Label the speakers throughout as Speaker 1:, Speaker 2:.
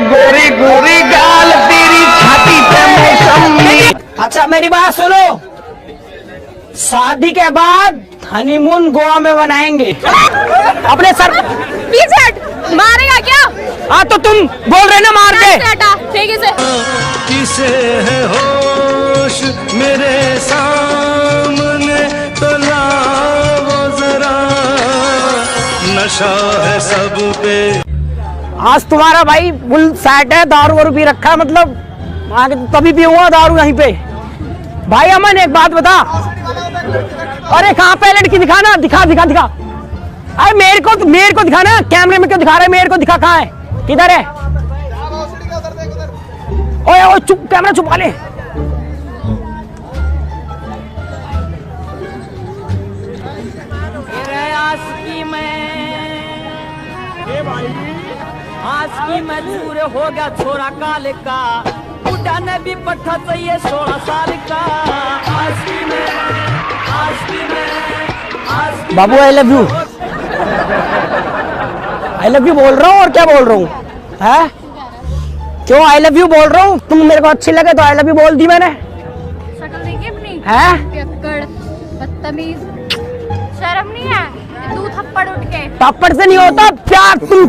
Speaker 1: गोरी गोरी गाल तेरी छाती पे मौसम। अच्छा मेरी बात सुनो, शादी के बाद हनीमून गोवा में बनाएंगे। अपने सर
Speaker 2: मारेगा क्या?
Speaker 1: हाँ तो तुम बोल रहे ना मार दे।
Speaker 2: ठीक है।
Speaker 3: किसे है होश मेरे सामने तो लाओ जरा, नशा है सब पे।
Speaker 1: आज तुम्हारा भाई फुल सेट है, दारू वारू पी रखा है, मतलब आगे तभी पीऊंगा दारू यहीं पे। भाई अमन एक बात बता, अरे कहाँ पे लड़की दिखाना, दिखा दिखा दिखा। अरे मेरे को दिखाना, कैमरे में क्यों दिखा रहा है? मेरे को दिखा, कहाँ है, किधर है? ओए ओए चुप, कैमरा छुपा ले। आज की मजबूर हो गया छोरा काले का, बुढ़ा ने भी पट्टा चाहिए 16 साल का। आज की बाबू I love you, I love you बोल रहा हूँ और क्या बोल रहा हूँ है? क्यों आई लव यू बोल रहा हूँ? तुम मेरे को अच्छी लगे तो आई लव यू बोल दी मैंने।
Speaker 2: शक्ल देखी अपनी
Speaker 1: है?
Speaker 2: पियक्कड़, बदतमीज, शर्म नहीं है? तू थप्पड़ उठ के।
Speaker 1: थप्पड़ से नहीं होता प्यार, तुम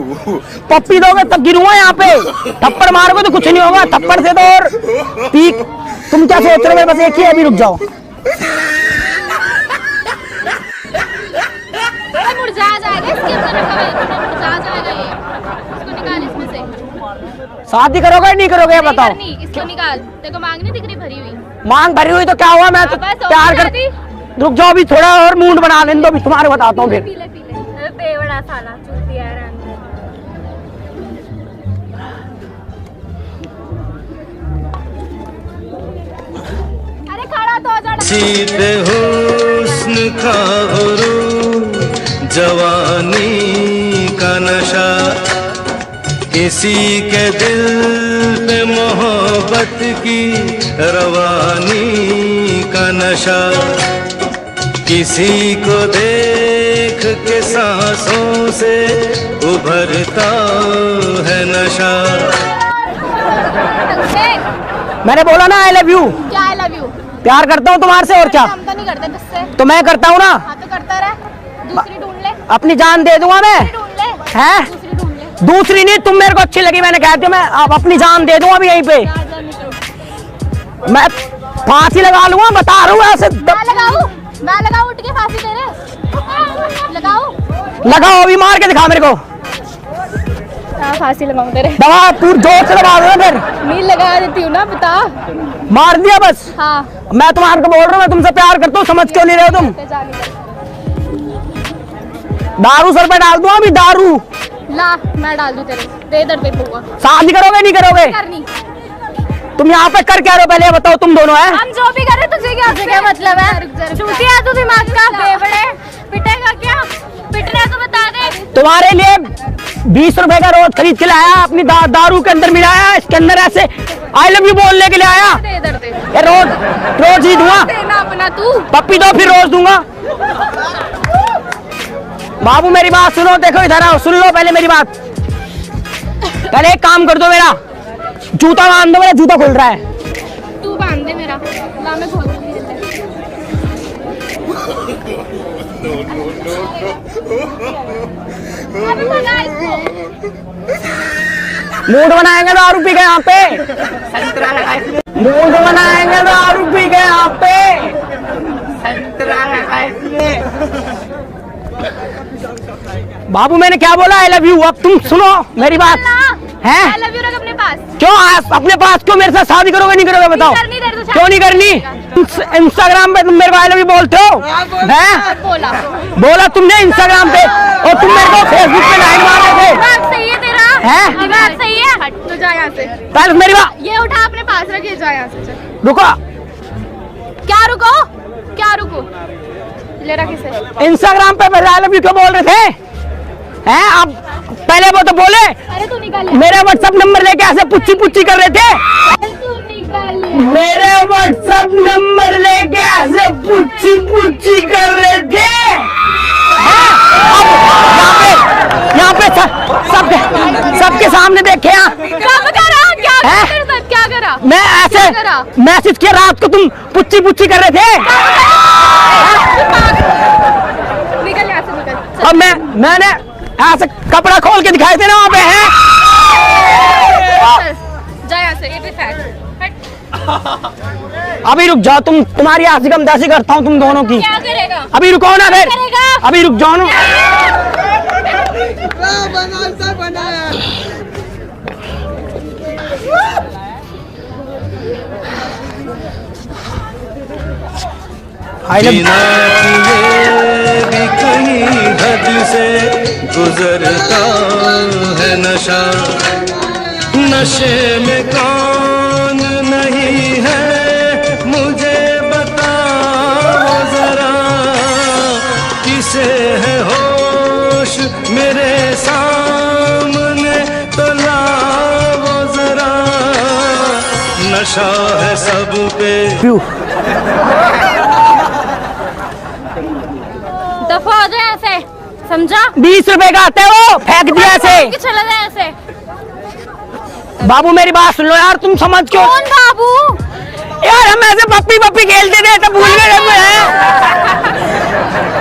Speaker 1: पप्पी दोगे तब गिरूंगा यहाँ पे। थप्पड़ मारोगे तो कुछ नहीं होगा, थप्पड़ से तो और पीक। तुम क्या सोच रहे हो? बस एक ही अभी रुक जाओ।
Speaker 2: मुरझा जाएगा इसके अंदर रखा है, मुरझा जाएगा ये। इसको निकाल इसमें से।
Speaker 1: शादी करोगे नहीं करोगे ये बताओ?
Speaker 2: इसको निकाल, देखो मांग नहीं दिख रही भरी हुई।
Speaker 1: मांग भरी हुई तो क्या हुआ? मैं तो प्यार कर। रुक जाओ अभी थोड़ा और मूड बना लेने दो, अभी तुम्हारे बताता हूँ फिर।
Speaker 2: पीले बेवड़ा साला चूतिया है। अरे खड़ा तो जा।
Speaker 3: सीते हुस्न का गुरूर, जवानी का नशा, किसी के दिल पे मोहब्बत की रवानी का नशा, किसी को देख के सांसों से उभरता है नशा।
Speaker 1: मैंने बोला ना आई लव यू।
Speaker 2: क्या आई लव यू?
Speaker 1: प्यार करता हूँ तुम्हारे से और क्या?
Speaker 2: हम तो नहीं करते तुझसे।
Speaker 1: तो मैं करता हूँ ना।
Speaker 2: हाँ तो करता रह, दूसरी ढूंढ ले।
Speaker 1: अपनी जान दे दूंगा मैं।
Speaker 2: ढूंढ ले।
Speaker 1: है?
Speaker 2: दूसरी ढूंढ ले।
Speaker 1: दूसरी नहीं, तुम मेरे को अच्छी लगी, मैंने कहा था मैं अब अपनी जान दे दूंगा अभी यहीं पे। मैं फांसी लगा लूंगा, बता रहा हूँ ऐसे।
Speaker 2: मैं लगाऊं उठ के फांसी तेरे?
Speaker 1: लगाओ अभी, मार के दिखा मेरे को।
Speaker 2: फांसी लगाऊं तेरे?
Speaker 1: दवा पूरी जोर से लगा दो फिर।
Speaker 2: नहीं लगा देती हूँ ना, बता।
Speaker 1: मार दिया बस।
Speaker 2: हाँ।
Speaker 1: मैं तुम्हारे को बोल रहा हूँ, मैं तुमसे प्यार करता हूँ, समझ क्यों नहीं रहे हो तुम? दारू सर पे डाल दूँ अभी, दारू।
Speaker 2: ला मैं डाल दूँ तेरे, दे इधर दे बुआ।
Speaker 1: शादी करोगे नहीं करोगे?
Speaker 2: करनी।
Speaker 1: तुम यहाँ पे कर क्या रहे हो पहले बताओ, तुम दोनों हैं?
Speaker 2: हम जो भी करें तुझे क्या मतलब है? चूतिया तू दिमाग का बेवड़े, पिटेगा क्या? पिटना तो बता दे।
Speaker 1: तुम्हारे लिए 20 रुपए का रोज खरीद के लाया, अपनी दारू के अंदर मिलाया, इसके अंदर ऐसे आई लव यू बोलने के लिए आया।
Speaker 2: दे इधर दे।
Speaker 1: ये रोज ही दूंगा।
Speaker 2: देना अपना तू।
Speaker 1: पप्पी दो फिर रोज दूंगा। बाबू मेरी बात सुनो, देखो इधर आओ, सुन लो पहले मेरी बात। पहले एक काम कर दो, मेरा जूता बांध दो, मेरा जूता खुल रहा है।
Speaker 2: तू बांध दे मेरा, ला मैं खोल दूंगी। अभी भगा इसको।
Speaker 1: मूड बनाएंगे दारू पी के यहाँ पे। मूड बनाएंगे दारू पी के यहाँ पे। बाबू मैंने क्या बोला? आई लव यू। अब तुम सुनो मेरी बात है।
Speaker 2: आई लव यू रख अपने पास।
Speaker 1: क्यों अपने पास? क्यों मेरे साथ शादी करोगे नहीं करोगे बताओ? क्यों नहीं करनी? इंस्टाग्राम पे तुम मेरे को आई लव यू बोलते हो? हैं? बोला तुमने इंस्टाग्राम पे, और तुम मेरे को फेसबुक पे लाइन मार रहे थे।
Speaker 2: दिमाग सही है तेरा?
Speaker 1: हैं?
Speaker 2: दिमाग सही है? हट तो जा यहाँ से।
Speaker 1: पहले मेरी बात
Speaker 2: ये उठा अपने पास रख, ये जा यहाँ से। चल
Speaker 1: रुको।
Speaker 2: क्या रुको? क्या रुको? ले रख इसे।
Speaker 1: इंस्टाग्राम पे पहले आई लव यू क्यों बोल रहे थे? हैं? अब पहले वो तो बोले।
Speaker 2: अरे तू निकाल।
Speaker 1: मेरे व्हाट्सएप नंबर लेके ऐसे पुच्ची पुच्ची कर रहे थे।
Speaker 2: तू निकाल।
Speaker 1: मेरे व्हाट्सएप नंबर लेके ऐसे पुच्ची पुच्ची कर रहे थे। मैसेज किया रात को, तुम पुच्ची पुच्ची कर रहे थे।
Speaker 2: निकल यहाँ से, निकल।
Speaker 1: अब मैंने ऐसे कपड़ा खोल के दिखाए थे ना वहाँ पे हैं।
Speaker 2: जा यहाँ से, ये भी फैट।
Speaker 1: अभी रुक जाओ, तुम्हारी आशी कम दासी करता हूँ तुम दोनों की।
Speaker 2: क्या करेगा?
Speaker 1: अभी रुको ना फिर, अभी रुक जाओ ना।
Speaker 3: बिना किए भी कहीं हद से गुजरता है नशा, नशे में कौन नहीं है मुझे बताओ जरा, किसे है होश मेरे सामने तो लाओ जरा, नशा है सब पे।
Speaker 2: दफा हो जाए ऐसे, समझा?
Speaker 1: 20 रुपए का आता है वो, फेंक दिया ऐसे।
Speaker 2: चला जाए ऐसे।
Speaker 1: बाबू मेरी बात सुन लो यार, तुम समझ क्यों?
Speaker 2: कौन बाबू?
Speaker 1: यार हम ऐसे पप्पी पप्पी खेलते थे तो भूल गए हैं।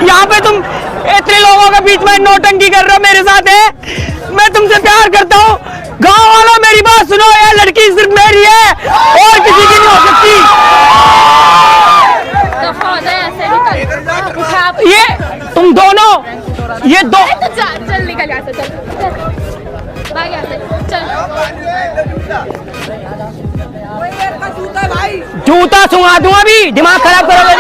Speaker 1: यहाँ पे तुम इतने लोगों के बीच में नौटंकी कर रहे हो मेरे साथ है। मैं तुमसे प्यार करता हूँ। गाँव वालों मेरी बात सुनो, यार लड़की सिर्फ मेरी है और किसी की नहीं हो सकती।
Speaker 2: दफा हो जाए ऐसे, निकल। उठा।
Speaker 1: ये तुम दोनों, ये दो।
Speaker 2: चल निकल यहाँ से, चल भाग यहाँ से, चल।
Speaker 1: जूता सुंगा दूं अभी, दिमाग खराब करोगे।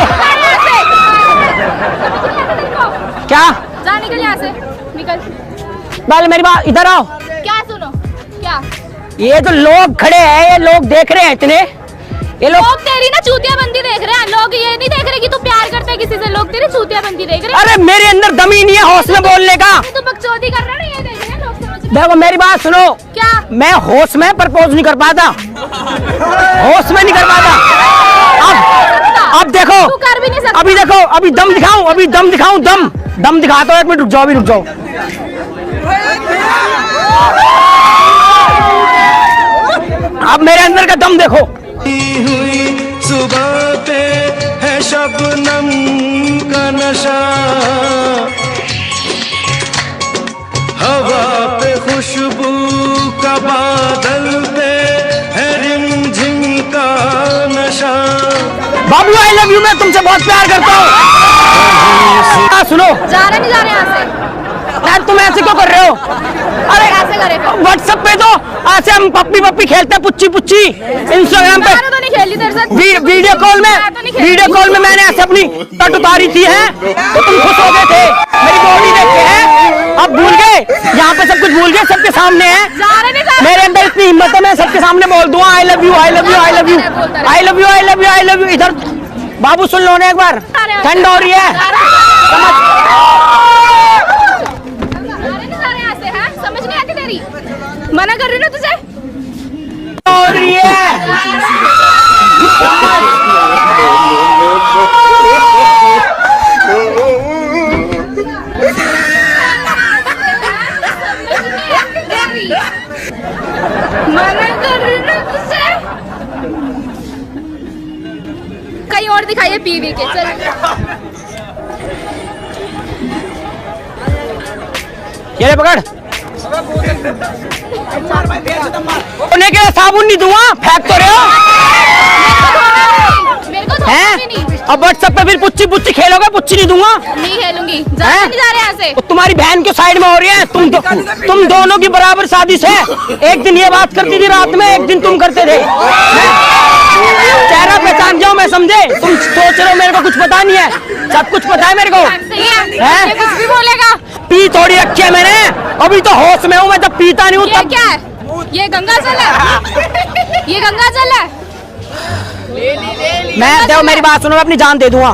Speaker 1: क्या?
Speaker 2: जा निकल यहाँ से, निकल।
Speaker 1: पहले मेरी बात, इधर आओ।
Speaker 2: क्या सुनो? क्या?
Speaker 1: ये जो लोग खड़े हैं, ये लोग देख रहे हैं इतने, ये
Speaker 2: लोग तेरी ना चूतिया बंदी देख रहे हैं। लोग ये नहीं देख रहे कि तू प्यार करता है किसी से, लोग तेरी चूतिया बंदी देख रहे हैं।
Speaker 1: अरे मेरे अंदर दम ही नहीं है होश में बोलने का।
Speaker 2: तू बकचोदी कर रहा है ना, ये देख रहे हैं लोग, समझ रहे हैं?
Speaker 1: देखो मेरी बात सुनो।
Speaker 2: क्या?
Speaker 1: मैं होश में प्रपोज नहीं कर पाता, होश में नहीं कर पाता। अब देखो,
Speaker 2: तू कर भी नहीं सकता।
Speaker 1: अभी देखो, अभी दम दिखाऊं, अभी दम दिखाऊं, दम दिखाता हूं। एक मिनट रुक जाओ, अभी रुक जाओ। अब मेरे अंदर का दम देखो।
Speaker 3: हुई सुबह पे है शबनम का नशा, हवा पे खुशबू का बादल पे है रिमझिम का नशा।
Speaker 1: बाबू आई लव यू, मैं तुमसे बहुत प्यार करता हूँ। सुनो,
Speaker 2: जा रहे नहीं जा रहे यहाँ से?
Speaker 1: यार तुम ऐसे क्यों कर रहे हो? अरे
Speaker 2: ऐसे करेगा?
Speaker 1: व्हाट्सएप पे तो ऐसे हम पप्पी पप्पी खेलते हैं, पुच्ची पुच्ची। इंस्टाग्राम पे
Speaker 2: मैंने तो नहीं खेली तेरे साथ।
Speaker 1: वीडियो कॉल में मैंने ऐसे अपनी तट उतारी थी है, तो तुम खुश हो गए थे मेरी बॉडी देख के हैं। अब भूल गए, यहाँ पे सब कुछ भूल गए, सबके सामने है।
Speaker 2: जा रहे नहीं जा रहे?
Speaker 1: मेरे अंदर इतनी हिम्मत है, मैं सबके सामने बोल दूंगा आई love you, I love you, I love you, I love you, I love you, I love you. इधर बाबू सुन लो ना एक बार, ठंड हो रही है।
Speaker 2: समझ नहीं आती तेरी, मना कर रही ना तुझे।
Speaker 1: हो रही है।
Speaker 2: मना कर रही ना तुझे। कहीं और दिखाइए पीवी के, चल।
Speaker 1: ये ले पकड़। धोने के लिए साबुन नहीं दूंगा, फेंक तो रहे हो।
Speaker 2: मेरे को
Speaker 1: हैं? अब व्हाट्सएप पे फिर पुच्ची पुच्ची खेलोगे, पुच्ची नहीं दूंगा।
Speaker 2: नहीं खेलूंगी, जा नहीं जा रहे यहाँ से।
Speaker 1: तो तुम्हारी बहन के साइड में हो रही है, तुम दोनों की बराबर साजिश है। एक दिन ये बात करती थी रात में, एक दिन तुम करते थे। चेहरा पहचान जाओ, मैं समझे। तुम सोच रहे हो मेरे को कुछ पता नहीं है, सब कुछ पता है मेरे को।
Speaker 2: ये कुछ भी बोलेगा।
Speaker 1: पी थोड़ी रखी है मैंने, अभी तो होश में हूँ मैं, जब पीता नहीं हूँ
Speaker 2: ये
Speaker 1: तब।
Speaker 2: क्या है? ये गंगा जल है? ये गंगा जल है?
Speaker 1: मैं देखो मेरी बात सुनो, मैं अपनी जान दे दूंगा।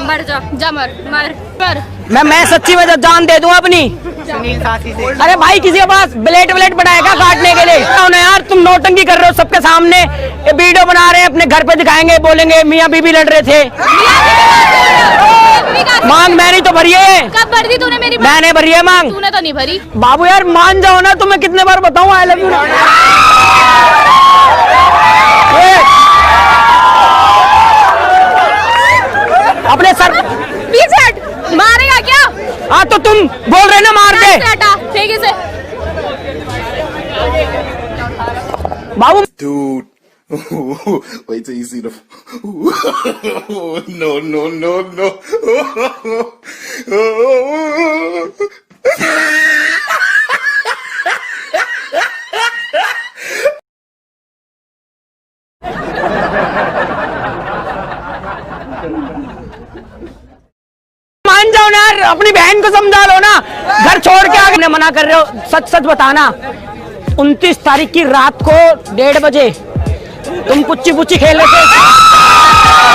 Speaker 2: मर जा, जा मर मर मर।
Speaker 1: मैं सच्ची में जान दे दूंगा अपनी। अरे भाई किसी के पास ब्लेड बनाएगा काटने के लिए? यार तुम नौटंकी कर रहे हो सबके सामने, ये वीडियो बना रहे हैं, अपने घर पे दिखाएंगे, बोलेंगे मियाँ बीबी लड़ रहे थे। मांग मैंने तो भरी है।
Speaker 2: कब भरी थी तूने मेरी?
Speaker 1: मैंने भरी है मांग।
Speaker 2: तूने तो नहीं भरी।
Speaker 1: बाबू यार मान जाओ ना, तुम्हें कितने बार बताऊं आई लव यू। अपने सर
Speaker 2: पीछे हट, मारेगा क्या?
Speaker 1: हाँ तो तुम बोल रहे ना मार दे।
Speaker 2: हटा, ठीक है से।
Speaker 1: बाबू
Speaker 4: Dude. Wait till you see the. No, no, no, no.
Speaker 1: मान जाओ ना यार, अपनी बहन को समझा लो ना, घर छोड़ के आगे मना कर रहे हो। सच सच बताना, 29 तारीख की रात को 1:30 बजे तुम पुच्ची पुच्ची खेल रहे थे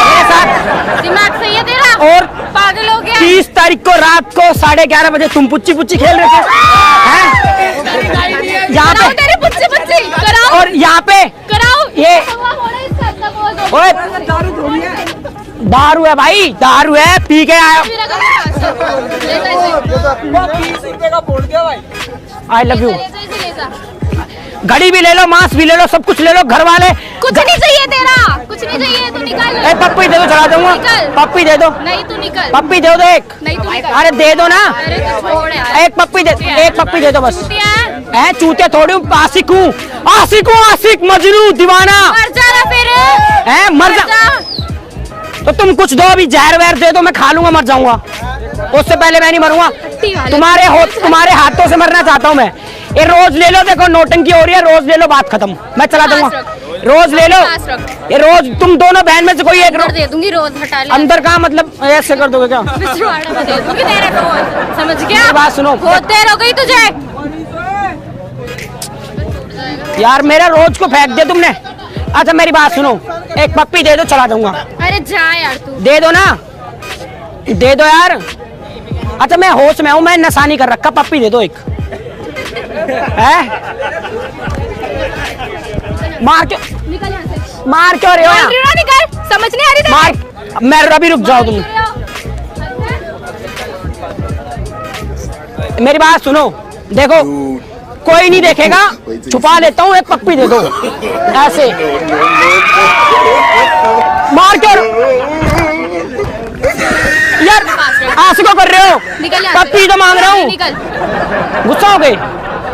Speaker 1: मेरे साथ,
Speaker 2: दिमाग सही है तेरा?
Speaker 1: और
Speaker 2: पागल हो गया?
Speaker 1: 30 तारीख को रात को 11:30 बजे तुम पुच्ची पुच्ची खेल रहे थे, हैं? यहाँ
Speaker 2: कराओ
Speaker 1: पे
Speaker 2: तेरी पुच्ची पुच्ची, कराओ
Speaker 1: और यहाँ पे
Speaker 2: कराओ।
Speaker 1: ये ओए दारू है भाई, दारू है, पी के आया। आई लव यू। घड़ी भी ले लो, मांस भी ले लो, सब कुछ ले लो, घर वाले।
Speaker 2: कुछ नहीं चाहिए तेरा, कुछ नहीं चाहिए, तू निकाल।
Speaker 1: ए पप्पी दे दो, चढ़ा दूंगा। पप्पी दे दो।
Speaker 2: नहीं तू निकल।
Speaker 1: पप्पी दे दो एक।
Speaker 2: नहीं तू निकल।
Speaker 1: अरे दे दो ना,
Speaker 2: अरे तू छोड़ यार।
Speaker 1: एक पप्पी दे, एक पप्पी दे दो बस।
Speaker 2: चूतिया।
Speaker 1: चूते थोड़ी हूँ, आशिक हूँ, आशिक हूँ, आशिक मजनू दीवाना।
Speaker 2: मर जा ना फिर।
Speaker 1: मर जा तो तुम कुछ दो, अभी जहर वहर दे दो, मैं खा लूंगा, मर जाऊंगा। उससे पहले मैं नहीं मरूंगा। तुम्हारे हाथों से मरना चाहता हूँ मैं। ये रोज ले लो, देखो नोटंकी हो रही है, रोज ले लो, बात खत्म, मैं चला दूंगा। रोज ले लो, ये रोज तुम दोनों बहन में से कोई एक
Speaker 2: दे दूंगी, रोज हटा ले।
Speaker 1: अंदर का मतलब ऐसे कर दोगे क्या?
Speaker 2: बिस्वाड़ा में दे दूंगी तेरे रोज, समझ गया?
Speaker 1: बात सुनो,
Speaker 2: बहुत देर हो गई तुझे
Speaker 1: यार, मेरा रोज को फेंक दिया तुमने। अच्छा मेरी बात सुनो, एक पप्पी दे दो, चला दूंगा।
Speaker 2: अरे जा यार तू,
Speaker 1: दे दो ना, दे दो यार। अच्छा मैं होश में हूँ, मैं नशा नहीं कर रखा, पप्पी दे दो एक। है मार क्यों,
Speaker 2: निकल यहाँ से।
Speaker 1: मार क्यों रहे हो?
Speaker 2: निकल, समझ नहीं आ रही
Speaker 1: मार, मैं अभी रुक जाओ तुम। मेरी बात सुनो, देखो कोई नहीं देखेगा, छुपा लेता हूँ, एक पप्पी दे दो ऐसे। मार क्यों यार, आशिकों कर रहे हो? पप्पी तो मांग रहा हूँ, गुस्सा हो गए?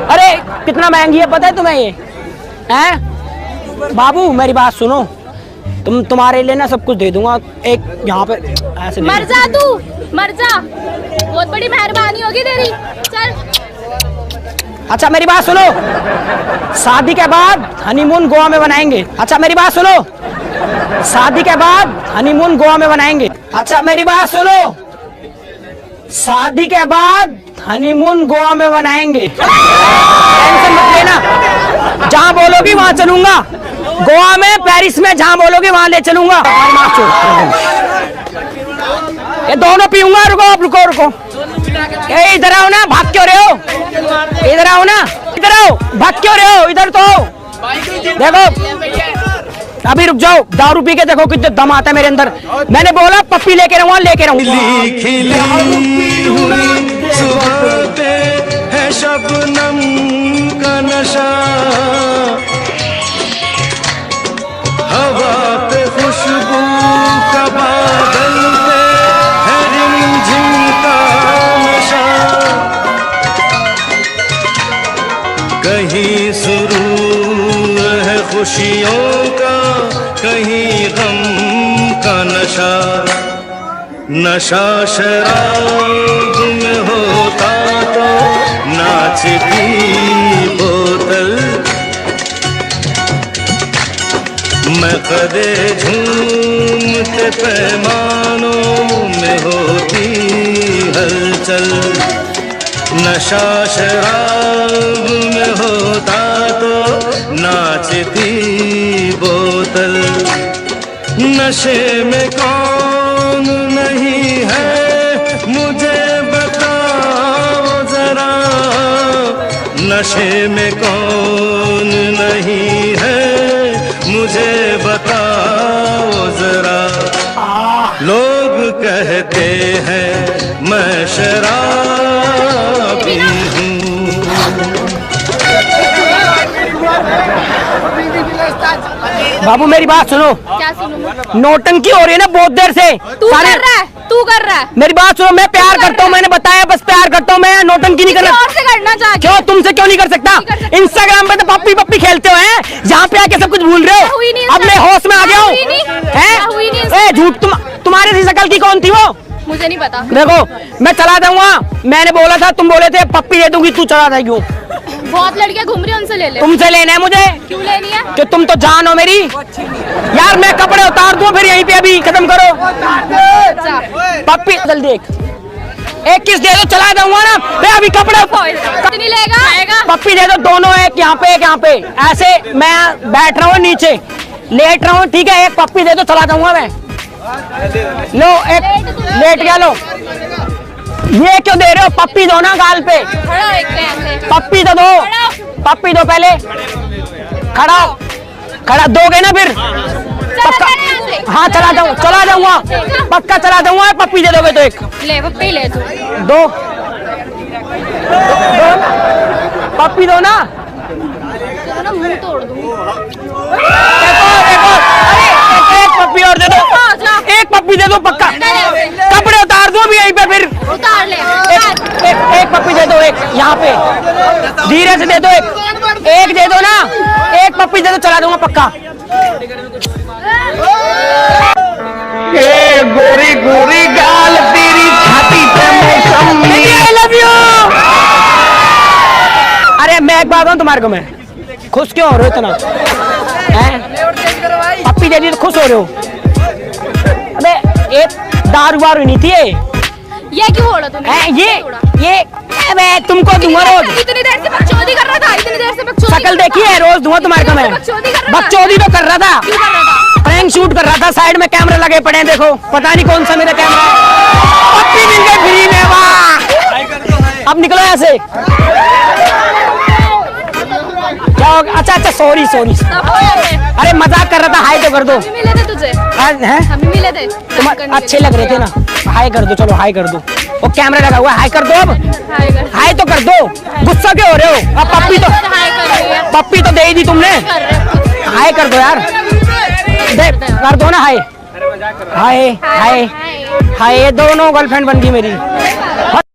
Speaker 1: अरे कितना महंगी है पता है तुम्हें ये? हैं बाबू मेरी बात सुनो, तुम्हारे लिए ना सब कुछ दे दूंगा, एक यहाँ पे ऐसे।
Speaker 2: मर जा तू, मर जा, बहुत बड़ी मेहरबानी होगी तेरी, चल।
Speaker 1: अच्छा मेरी बात सुनो, शादी के बाद हनीमून गोवा में बनाएंगे। अच्छा मेरी बात सुनो, शादी के बाद हनीमून गोवा में बनाएंगे। अच्छा मेरी बात सुनो, शादी के बाद हनीमून गोवा में बनाएंगे। टेंशन मत लेना, जहाँ बोलोगी वहाँ चलूंगा, गोवा में, पेरिस में, जहाँ बोलोगी वहाँ ले चलूंगा। ये दोनों पीऊंगा। रुको रुको रुको, ये इधर आओ ना, भाग क्यों रहे हो? इधर आओ ना, इधर आओ, भाग क्यों रहे हो? इधर तो देखो, अभी रुक जाओ, दारू पी के देखो कितने दम आता है मेरे अंदर। मैंने बोला पप्पी लेके रहूंगा, लेके रहूंगा।
Speaker 3: है शबनम का नशा, हवा पे खुशबू का बादल पे है रिमझिम का नशा, कहीं सुरूर है खुशियों का, कहीं गम का नशा, नशा शराब में होता तो नाचती बोतल, मैं कदे झूमते पैमानों में होती हलचल, नशा शराब में होता तो नाचती बोतल, नशे में कौन नहीं है मुझे बताओ जरा, नशे में कौन नहीं है मुझे बताओ जरा, लोग कहते हैं मैं शराबी हूँ।
Speaker 1: बाबू मेरी बात सुनो,
Speaker 2: क्या सुनूं मैं?
Speaker 1: नौटंकी हो रही है ना बहुत देर से।
Speaker 2: तू कर रहा है, तू कर रहा है।
Speaker 1: मेरी बात सुनो, मैं प्यार
Speaker 2: कर
Speaker 1: करता हूँ,
Speaker 2: रहा है।
Speaker 1: मैंने बताया बस प्यार करता हूँ, मैं नौटंकी नहीं
Speaker 2: किसी
Speaker 1: करना।
Speaker 2: और से करना चाहती
Speaker 1: क्यों तुमसे क्यों नहीं कर सकता?
Speaker 2: नहीं कर सकता।
Speaker 1: इंस्टाग्राम पे तो पप्पी पप्पी खेलते हो हैं, यहाँ पे आके सब कुछ भूल रहे
Speaker 2: मैं हुई नहीं
Speaker 1: हो। अब मैं होश में आ गया हूँ।
Speaker 2: मैं हुई नहीं।
Speaker 1: हैं?
Speaker 2: मैं हुई नहीं।
Speaker 1: ए झूठ, तुम्हारे सी शकल की कौन थी वो?
Speaker 2: मुझे नहीं पता।
Speaker 1: देखो मैं चला दूंगा, मैंने बोला था, तुम बोले थे पप्पी दे दूंगी, तू चला था क्यों?
Speaker 2: बहुत लड़कियां घूम रही हैं, उनसे ले ले।
Speaker 1: तुमसे लेना है मुझे
Speaker 2: क्यों लेनी है?
Speaker 1: कि तुम तो जान हो मेरी। यार मैं कपड़े उतार दूं फिर यहीं पे, अभी खत्म करो।
Speaker 2: अच्छा।
Speaker 1: पप्पी जल्दी एक किस दे दो, चला दूंगा ना मैं अभी कपड़े।
Speaker 2: कितनी लेगा?
Speaker 1: पप्पी दे दो, दोनों, एक यहाँ पे एक यहाँ पे, ऐसे मैं बैठ रहा हूँ नीचे लेट रहा हूँ, ठीक है? एक पप्पी दे दो, चला दूंगा मैं। लो एक लेट गया, लो ये क्यों दे रहे हो? पप्पी दो ना गाल पे,
Speaker 2: खड़ा हो एक पे ऐसे।
Speaker 1: पप्पी तो दो, पप्पी दो पहले। खड़ा खड़ा दोगे ना फिर?
Speaker 2: चला
Speaker 1: पक्का?
Speaker 2: जा यहाँ से।
Speaker 1: हाँ चला जाऊंगा, पक्का चला जाऊंगा। पप्पी दे दोगे तो एक
Speaker 2: ले पप्पी ले तू।
Speaker 1: दो, पप्पी दो ना।
Speaker 2: तेरा ना मुंह तोड़ दूंगी।
Speaker 1: एक और, अरे एक पप्पी और दे दो,
Speaker 2: हाँ, जा।
Speaker 1: एक पप्पी दे दो पक्का। कपड़े उतार दो अभी यहीं पे फिर।
Speaker 2: उतार ले।
Speaker 1: एक पप्पी दे दो, एक यहाँ पे धीरे से दे दो, एक दे दो ना, एक पप्पी दे दो, चला दूंगा पक्का। ए गोरी गोरी गाल तेरी छाती पे मौसमी, I love you। अरे मैं एक बात बताऊं तुम्हारे को, मैं खुश क्यों हो रहे हो इतना? हैं? पप्पी दे दी तो खुश हो रहे हो? अबे एक दारू वारू नहीं थी
Speaker 2: ये क्यों बोला तूने?
Speaker 1: ये मैं तुमको दूंगा रोज।
Speaker 2: इतनी देर से बकचोदी कर रहा था, इतनी देर से बकचोदी
Speaker 1: शक्ल देखी है, रोज दूंगा तुम्हारे को मैं।
Speaker 2: बकचोदी कर रहा था।
Speaker 1: बकचोदी तो कर रहा था,
Speaker 2: क्यों कर रहा था?
Speaker 1: प्रैंक शूट कर रहा था, साइड में कैमरे लगे पड़े हैं, देखो पता नहीं कौन सा मेरा कैमरा है। पप्पी मिल गई फ्री में, वाह। अब निकलो यहाँ से। क्या हो गया? अच्छा सॉरी।
Speaker 2: अब हो जाते हैं।
Speaker 1: अरे मजाक कर रहा था, हाय तो कर दो।
Speaker 2: हम ही मिले थे तुझे,
Speaker 1: हैं?
Speaker 2: हम ही मिले थे।
Speaker 1: तुम अच्छे लग रहे थे ना, हाय कर दो, चलो हाय कर दो। वो कैमरा लगा हुआ है, हाय कर दो। अब
Speaker 2: हाय कर।
Speaker 1: हाय तो कर दो, गुस्सा क्यों हो रहे हो? अब पप्पी तो दे ही दी तुमने, हाय कर दो यार, कर दो ना हाय। हाय हाय हाय, ये दोनों गर्लफ्रेंड बन गई मेरी।